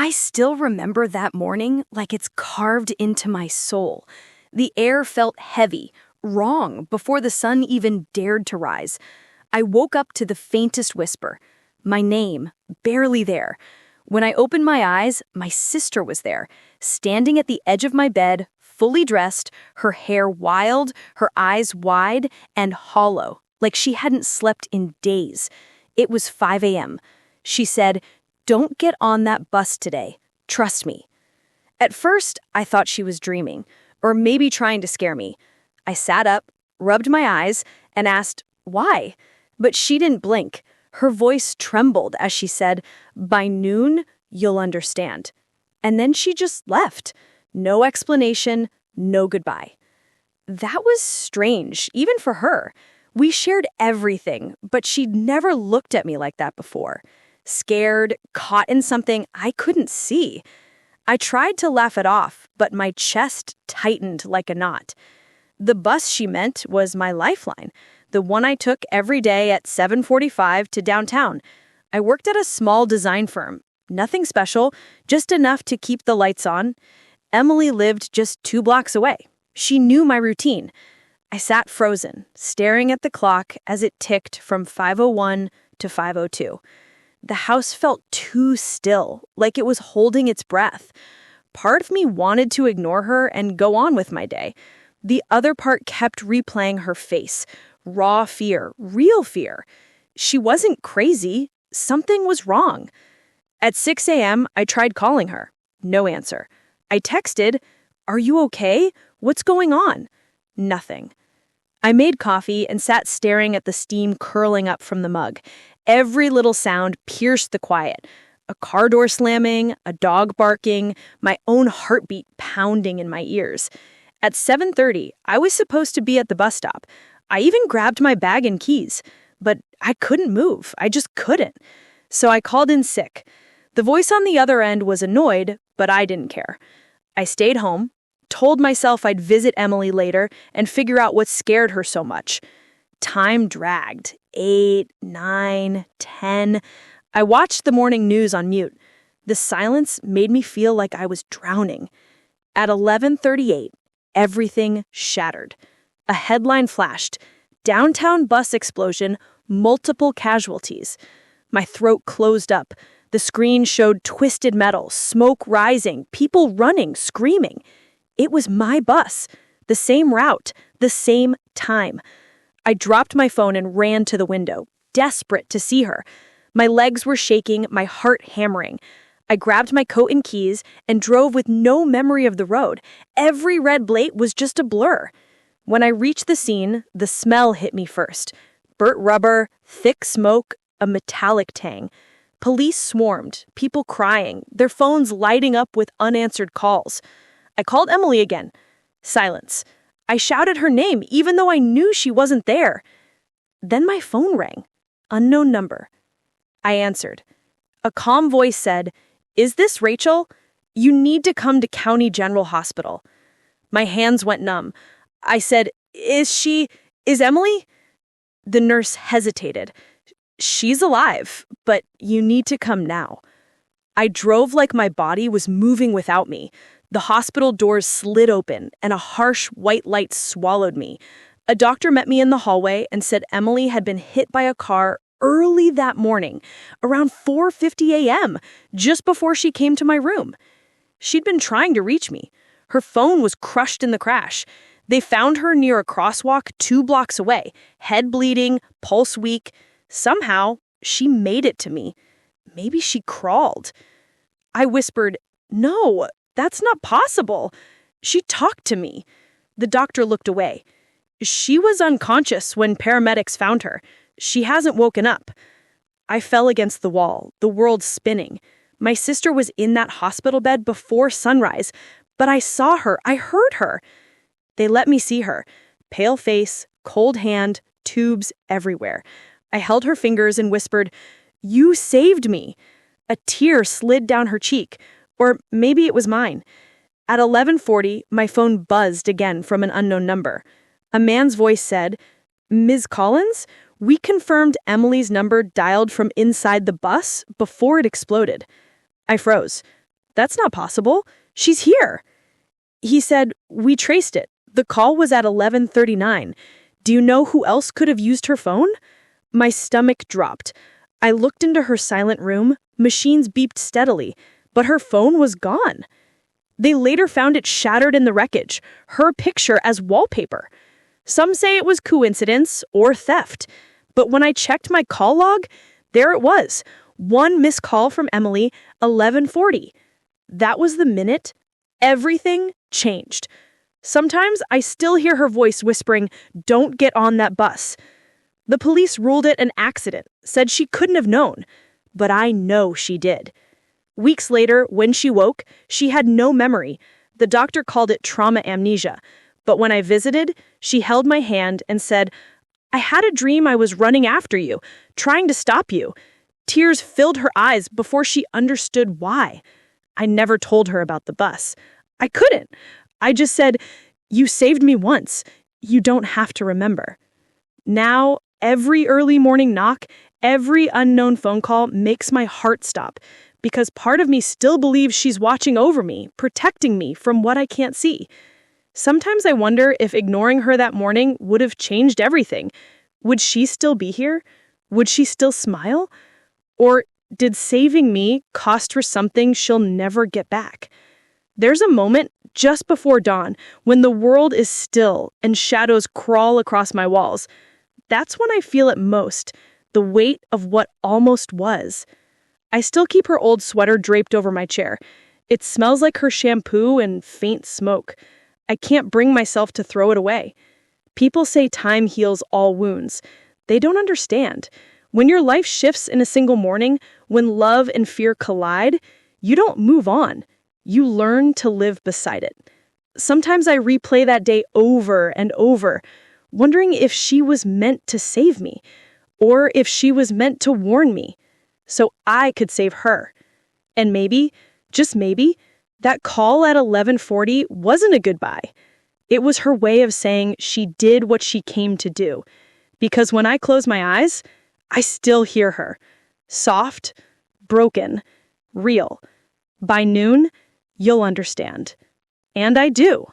I still remember that morning like it's carved into my soul. The air felt heavy, wrong, before the sun even dared to rise. I woke up to the faintest whisper. My name, barely there. When I opened my eyes, my sister was there, standing at the edge of my bed, fully dressed, her hair wild, her eyes wide and hollow, like she hadn't slept in days. It was 5 a.m. She said, "Don't get on that bus today. Trust me." At first, I thought she was dreaming, or maybe trying to scare me. I sat up, rubbed my eyes, and asked, "Why?" But she didn't blink. Her voice trembled as she said, "By noon, you'll understand." And then she just left. No explanation, no goodbye. That was strange, even for her. We shared everything, but she'd never looked at me like that before. Scared, caught in something I couldn't see. I tried to laugh it off, but my chest tightened like a knot. The bus she meant was my lifeline, the one I took every day at 7:45 to downtown. I worked at a small design firm. Nothing special, just enough to keep the lights on. Emily lived just 2 blocks away. She knew my routine. I sat frozen, staring at the clock as it ticked from 5:01 to 5:02. The house felt too still, like it was holding its breath. Part of me wanted to ignore her and go on with my day. The other part kept replaying her face. Raw fear, real fear. She wasn't crazy. Something was wrong. At 6 a.m., I tried calling her. No answer. I texted, "Are you okay? What's going on?" Nothing. I made coffee and sat staring at the steam curling up from the mug. Every little sound pierced the quiet. A car door slamming, a dog barking, my own heartbeat pounding in my ears. At 7:30, I was supposed to be at the bus stop. I even grabbed my bag and keys, but I couldn't move. I just couldn't. So I called in sick. The voice on the other end was annoyed, but I didn't care. I stayed home, told myself I'd visit Emily later and figure out what scared her so much. Time dragged. 8, 9, 10. I watched the morning news on mute. The silence made me feel like I was drowning. At 11:38, everything shattered. A headline flashed. Downtown bus explosion, multiple casualties. My throat closed up. The screen showed twisted metal, smoke rising, people running, screaming. It was my bus. The same route, the same time. I dropped my phone and ran to the window, desperate to see her. My legs were shaking, my heart hammering. I grabbed my coat and keys and drove with no memory of the road. Every red light was just a blur. When I reached the scene, the smell hit me first. Burnt rubber, thick smoke, a metallic tang. Police swarmed, people crying, their phones lighting up with unanswered calls. I called Emily again. Silence. I shouted her name even though I knew she wasn't there. Then my phone rang. Unknown number. I answered. A calm voice said, "Is this Rachel? You need to come to County General Hospital." My hands went numb. I said, Is Emily?" The nurse hesitated. "She's alive, but you need to come now." I drove like my body was moving without me. The hospital doors slid open, and a harsh white light swallowed me. A doctor met me in the hallway and said Emily had been hit by a car early that morning, around 4:50 a.m., just before she came to my room. She'd been trying to reach me. Her phone was crushed in the crash. They found her near a crosswalk 2 blocks away, head bleeding, pulse weak. Somehow, she made it to me. Maybe she crawled. I whispered, "No, that's not possible." She talked to me. The doctor looked away. "She was unconscious when paramedics found her. She hasn't woken up." I fell against the wall, the world spinning. My sister was in that hospital bed before sunrise, but I saw her, I heard her. They let me see her. Pale face, cold hand, tubes everywhere. I held her fingers and whispered, "You saved me." A tear slid down her cheek, or maybe it was mine. At 11:40, my phone buzzed again from an unknown number. A man's voice said, "Ms. Collins, we confirmed Emily's number dialed from inside the bus before it exploded." I froze. That's not possible. She's here. He said, we traced it. The call was at 11:39. Do you know who else could have used her phone? My stomach dropped. I looked into her silent room. Machines beeped steadily, but her phone was gone. They later found it shattered in the wreckage, her picture as wallpaper. Some say it was coincidence or theft, but when I checked my call log, there it was. One missed call from Emily, 11:40. That was the minute everything changed. Sometimes I still hear her voice whispering, "Don't get on that bus." The police ruled it an accident, said she couldn't have known, but I know she did. Weeks later, when she woke, she had no memory. The doctor called it trauma amnesia, but when I visited, she held my hand and said, "I had a dream I was running after you, trying to stop you." Tears filled her eyes before she understood why. I never told her about the bus. I couldn't. I just said, "You saved me once. You don't have to remember." Now, every early morning knock, every unknown phone call makes my heart stop because part of me still believes she's watching over me, protecting me from what I can't see. Sometimes I wonder if ignoring her that morning would have changed everything. Would she still be here? Would she still smile? Or did saving me cost her something she'll never get back? There's a moment just before dawn when the world is still and shadows crawl across my walls. That's when I feel it most, the weight of what almost was. I still keep her old sweater draped over my chair. It smells like her shampoo and faint smoke. I can't bring myself to throw it away. People say time heals all wounds. They don't understand. When your life shifts in a single morning, when love and fear collide, you don't move on. You learn to live beside it. Sometimes I replay that day over and over, wondering if she was meant to save me, or if she was meant to warn me, so I could save her. And maybe, just maybe, that call at 11:40 wasn't a goodbye. It was her way of saying she did what she came to do. Because when I close my eyes, I still hear her. Soft, broken, real. By noon, you'll understand. And I do.